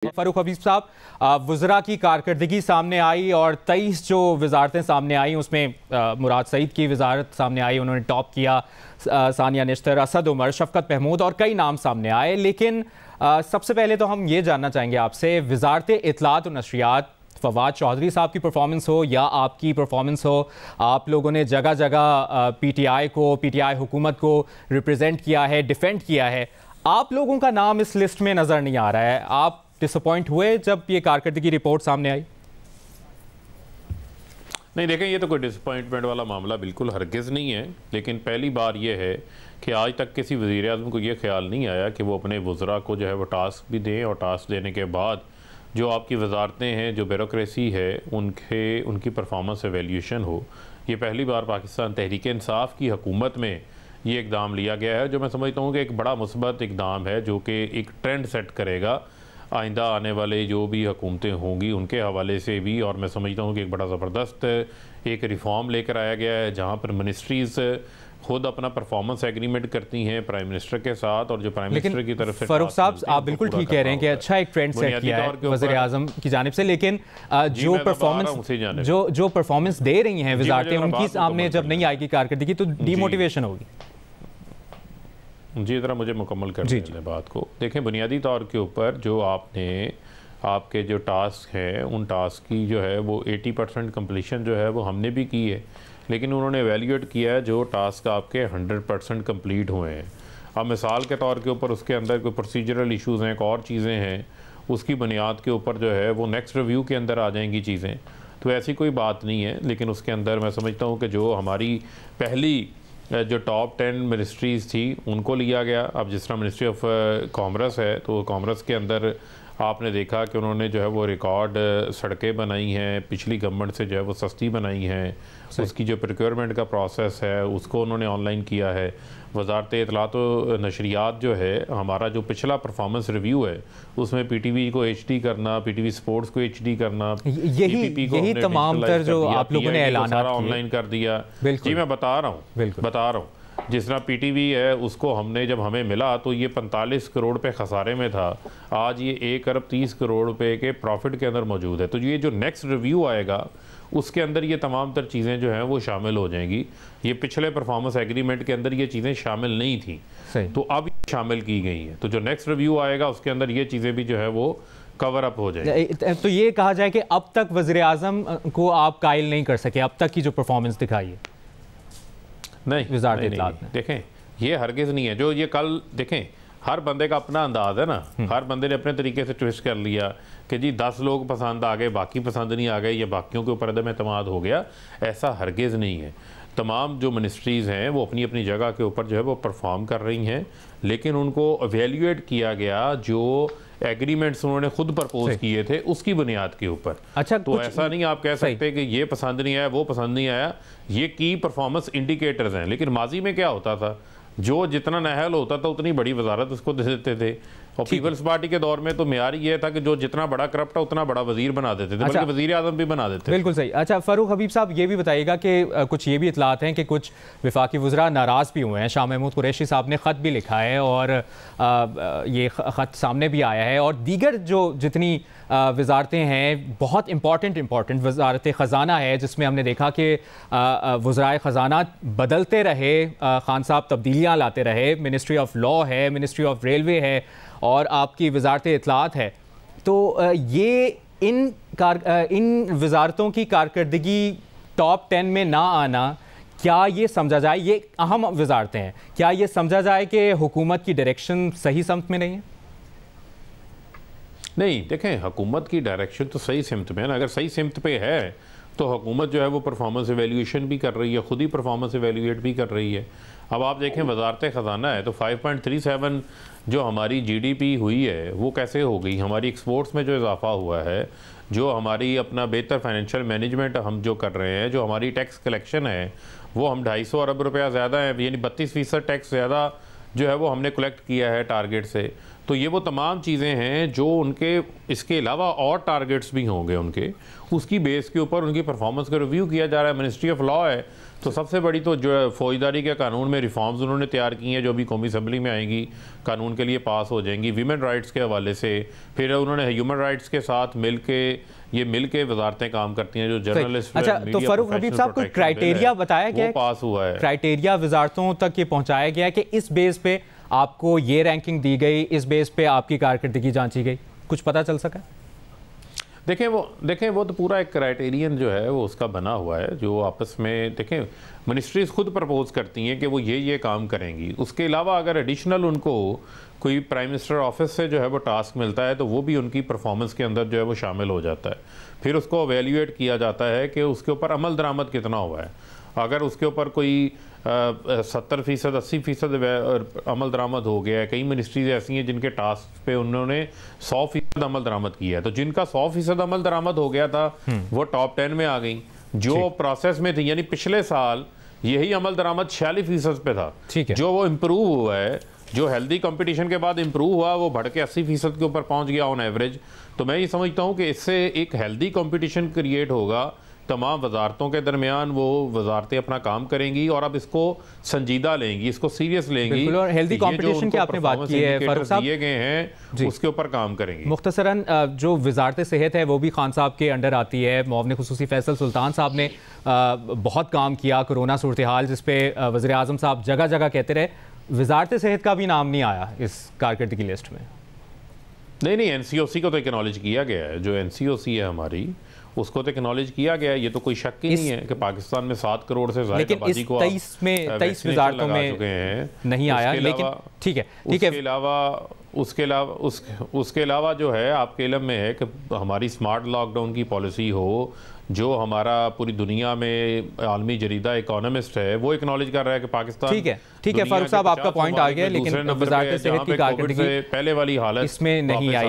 फारूक हबीब साहब, वज़रा की कारकर्दगी सामने आई और 23 जो वजारतें सामने आई उसमें मुराद सईद की वजारत सामने आई, उन्होंने टॉप किया। सानिया निश्तर, असद उमर, शफकत महमूद और कई नाम सामने आए। लेकिन सबसे पहले तो हम ये जानना चाहेंगे आपसे, वजारत इत्तलात और नशरियात, फवाद चौधरी साहब की परफॉर्मेंस हो या आपकी परफॉर्मेंस हो, आप लोगों ने जगह जगह पीटीआई हुकूमत को रिप्रेजेंट किया है, डिफेंड किया है। आप लोगों का नाम इस लिस्ट में नज़र नहीं आ रहा है। आप डिसअपॉइंट हुए जब ये कारकर्दगी रिपोर्ट सामने आई? नहीं, देखें, ये तो कोई डिसअपॉइंटमेंट वाला मामला बिल्कुल हरगिज़ नहीं है। लेकिन पहली बार ये है कि आज तक किसी वज़ीर-ए-आज़म को ये ख्याल नहीं आया कि वो अपने वज़रा को जो है वो टास्क भी दें, और टास्क देने के बाद जो आपकी वजारतें हैं, जो ब्यूरोक्रेसी है, उनकी परफॉर्मेंस एवेल्यूशन हो। ये पहली बार पाकिस्तान तहरीक इंसाफ की हुकूमत में ये इकदाम लिया गया है, जो मैं समझता हूँ कि एक बड़ा मुस्बत इकदाम है, जो कि एक ट्रेंड सेट करेगा आइंदा आने वाले जो भी हुकूमतें होंगी उनके हवाले से भी। और मैं समझता हूँ कि एक बड़ा ज़बरदस्त एक रिफॉर्म लेकर आया गया है, जहाँ पर मिनिस्ट्रीज़ खुद अपना परफॉर्मेंस एग्रीमेंट करती हैं प्राइम मिनिस्टर के साथ, और जो प्राइम मिनिस्टर की तरफ से फारूक साहब, आप बिल्कुल ठीक कह रहे हैं कि अच्छा एक ट्रेंड सेट किया है वज़ीर आज़म की जानिब से। लेकिन जो परफॉर्मेंस दे रही हैं वजारतें, उनकी सामने जब नहीं आएगी कारकर्दगी तो डीमोटिवेशन होगी। जी, ज़रा मुझे मुकम्मल कर दें बात को। देखें, बुनियादी तौर के ऊपर जो आपके जो टास्क हैं, उन टास्क की जो है वो 80% कम्प्लीशन जो है वो हमने भी की है, लेकिन उन्होंने एवेल्यूएट किया है जो टास्क आपके 100% कम्प्लीट हुए हैं। अब मिसाल के तौर के ऊपर उसके अंदर कोई प्रोसीजरल इशूज़ हैं, और चीज़ें हैं, उसकी बुनियाद के ऊपर जो है वो नेक्स्ट रिव्यू के अंदर आ जाएंगी चीज़ें, तो ऐसी कोई बात नहीं है। लेकिन उसके अंदर मैं समझता हूँ कि जो हमारी पहली जो टॉप 10 मिनिस्ट्रीज़ थी उनको लिया गया। अब जिस तरह मिनिस्ट्री ऑफ कॉमर्स है, तो कॉमर्स के अंदर आपने देखा कि उन्होंने जो है वो रिकॉर्ड सड़कें बनाई हैं, पिछली गवर्नमेंट से जो है वो सस्ती बनाई हैं। उसकी जो प्रोक्योरमेंट का प्रोसेस है उसको उन्होंने ऑनलाइन किया है। वजारत इत्तलात और नशरियात जो है, हमारा जो पिछला परफॉर्मेंस रिव्यू है उसमें पीटीवी को एचडी करना, पीटीवी स्पोर्ट्स को एचडी करना, यही तमाम तर जो आप लोगों ने ऐलान ऑनलाइन कर दिया। जी, मैं बता रहा हूँ जिस तरह पीटीवी है उसको हमने जब हमें मिला तो ये 45 करोड़ पे खसारे में था, आज ये 1 अरब 30 करोड़ रुपए के प्रॉफिट के अंदर मौजूद है। तो ये जो नेक्स्ट रिव्यू आएगा उसके अंदर ये तमाम तर चीज़ें जो हैं वो शामिल हो जाएंगी। ये पिछले परफॉर्मेंस एग्रीमेंट के अंदर ये चीज़ें शामिल नहीं थी, तो अब शामिल की गई हैं। तो जो नेक्स्ट रिव्यू आएगा उसके अंदर ये चीज़ें भी जो है वो कवर अप हो जाएगी। तो ये कहा जाए कि अब तक वज़ीर आज़म को आप कायल नहीं कर सके, अब तक की जो परफॉर्मेंस दिखाई है? नहीं, देखें, ये हरगिज़ नहीं है। जो ये कल देखें, हर बंदे का अपना अंदाज है ना, हर बंदे ने अपने तरीके से ट्विस्ट कर लिया कि जी 10 लोग पसंद आ गए, बाकी पसंद नहीं आ गए, या बाकियों के ऊपर अदम एतमाद हो गया। ऐसा हरगिज़ नहीं है। तमाम जो मिनिस्ट्रीज़ हैं वो अपनी अपनी जगह के ऊपर जो है वो परफॉर्म कर रही हैं, लेकिन उनको एवेल्यूएट किया गया जो एग्रीमेंट्स उन्होंने खुद प्रपोज किए थे उसकी बुनियाद के ऊपर। अच्छा, तो ऐसा नहीं आप कह सकते कि ये पसंद नहीं आया, वो पसंद नहीं आया। ये की परफॉर्मेंस इंडिकेटर्स हैं। लेकिन माजी में क्या होता था, जो जितना नाअहल होता था उतनी बड़ी वजारत उसको दे देते थे, और पीपल्स पार्टी के दौर में तो मेयार ये था कि जो जितना बड़ा करप्ट है उतना बड़ा वजीर बना देते थे, बल्कि वजीर आज़म भी बना देते थे। बिल्कुल सही। अच्छा, फारूक हबीब साहब, ये भी बताइएगा कि कुछ ये भी इतलात हैं कि कुछ वफाकी वज़रा नाराज़ भी हुए हैं। शाह महमूद कुरैशी साहब ने ख़त भी लिखा है और ये ख़त सामने भी आया है, और दीगर जो जितनी वजारतें हैं, बहुत इंपॉर्टेंट वजारत ख़जाना है, जिसमें हमने देखा कि वज़राए ख़जाना बदलते रहे, खान साहब तब्दीलियाँ लाते रहे। मिनिस्ट्री ऑफ लॉ है, मिनिस्ट्री ऑफ रेलवे है, और आपकी वजारत इत्तलात है। तो ये इन वजारतों की कारकर्दगी टॉप 10 में ना आना, क्या ये समझा जाए, ये अहम वजारतें हैं, क्या ये समझा जाए कि हुकूमत की डायरेक्शन सही समत में नहीं है? नहीं, देखें, हुकूमत की डायरेक्शन तो सही सिमत में है ना। अगर सही सिमत पे है तो हुकूमत जो है वो परफॉर्मेंस एवेल्यूएशन भी कर रही है, खुद ही परफॉर्मेंस एवेल्यूएट भी कर रही है। अब आप देखें, वजारत ख़जाना है तो 5.37 जो हमारी जीडीपी हुई है वो कैसे हो गई। हमारी एक्सपोर्ट्स में जो इजाफा हुआ है, जो हमारी अपना बेहतर फाइनेंशियल मैनेजमेंट हम जो कर रहे हैं, जो हमारी टैक्स कलेक्शन है वो हम 250 अरब रुपया ज़्यादा है, यानी 32% टैक्स ज़्यादा जो है वो हमने कलेक्ट किया है टारगेट से। तो ये वो तमाम चीज़ें हैं जो उनके इसके अलावा और टारगेट्स भी होंगे उनके, उसकी बेस के ऊपर उनकी परफॉर्मेंस का रिव्यू किया जा रहा है। मिनिस्ट्री ऑफ लॉ है, तो सबसे बड़ी तो जो फौजदारी के कानून में रिफॉर्म्स उन्होंने तैयार की हैं जो अभी कौमी असम्बली में आएंगी, कानून के लिए पास हो जाएंगी। वीमेन राइट्स के हवाले से फिर उन्होंने ह्यूमन राइट्स के साथ मिल के वजारतें काम करती हैं जो जर्नलिस्ट। अच्छा, तो फारूक हबीब साहब को क्राइटेरिया बताया गया, पास हुआ है क्राइटेरिया वजारतों तक ये पहुंचाया गया कि इस बेस पे आपको ये रैंकिंग दी गई, इस बेस पे आपकी कारकर्दगी जांची गई, कुछ पता चल सका? देखें वो तो पूरा एक क्राइटेरियन जो है वो उसका बना हुआ है जो आपस में देखें मिनिस्ट्रीज खुद प्रपोज करती हैं कि वो ये काम करेंगी। उसके अलावा अगर एडिशनल उनको कोई प्राइम मिनिस्टर ऑफिस से जो है वो टास्क मिलता है तो वो भी उनकी परफॉर्मेंस के अंदर जो है वो शामिल हो जाता है। फिर उसको एवेल्यूएट किया जाता है कि उसके ऊपर अमल दरामद कितना हुआ है। अगर उसके ऊपर कोई 70% 80% अमल दरामद हो गया है, कई मिनिस्ट्रीज ऐसी हैं जिनके टास्क पे उन्होंने 100% अमल दरामद किया है, तो जिनका 100% अमल दरामद हो गया था वो टॉप 10 में आ गई। जो प्रोसेस में थी, यानी पिछले साल यही अमल दरामद 46% पे था, जो वो इम्प्रूव हुआ है, जो हेल्दी कंपटीशन के बाद इम्प्रूव हुआ वो बढ़ के 80% के ऊपर पहुंच गया ऑन एवरेज। तो मैं ये समझता हूँ कि इससे एक हेल्दी कंपटीशन क्रिएट होगा तमाम वजारतों के दरमियान, वो वजारतें अपना काम करेंगी और अब इसको संजीदा लेंगी, इसको सीरियस लेंगी। और हेल्दी कंपटीशन की आपने बात की है, फारूक साहब दिए गए हैं उसके ऊपर काम करेंगी। मुख्तसरन जो वजारत सेहत है वो भी खान साहब के अंडर आती है। मुआविन खुसूसी फैसल सुल्तान साहब ने बहुत काम किया कोरोना सूरत हाल, जिसपे वज़ीर आज़म साहब जगह जगह कहते रहे, वजारत सेहत का भी नाम नहीं आया इस कारकर्दगी लिस्ट में। नहीं, NCOC को तो एक्नॉलेज किया गया है, जो NCOC है हमारी उसको तो एक्नॉलेज किया गया है। ये तो कोई शक ही नहीं है कि पाकिस्तान में 7 करोड़ से ज़्यादा आबादी को 23 वजारतों में नहीं आया, लेकिन ठीक है। उसके अलावा जो है आपके इल्म में है कि हमारी स्मार्ट लॉकडाउन की पॉलिसी हो, जो हमारा पूरी दुनिया में आलमी जरीदा इकोनॉमिस्ट है वो एक्नॉलेज कर रहा है कि पाकिस्तान ठीक है फारूक साहब, आपका पॉइंट आ गया, लेकिन वजारत सेहत की कारकर्दगी पहले वाली हालत इसमें नहीं आई।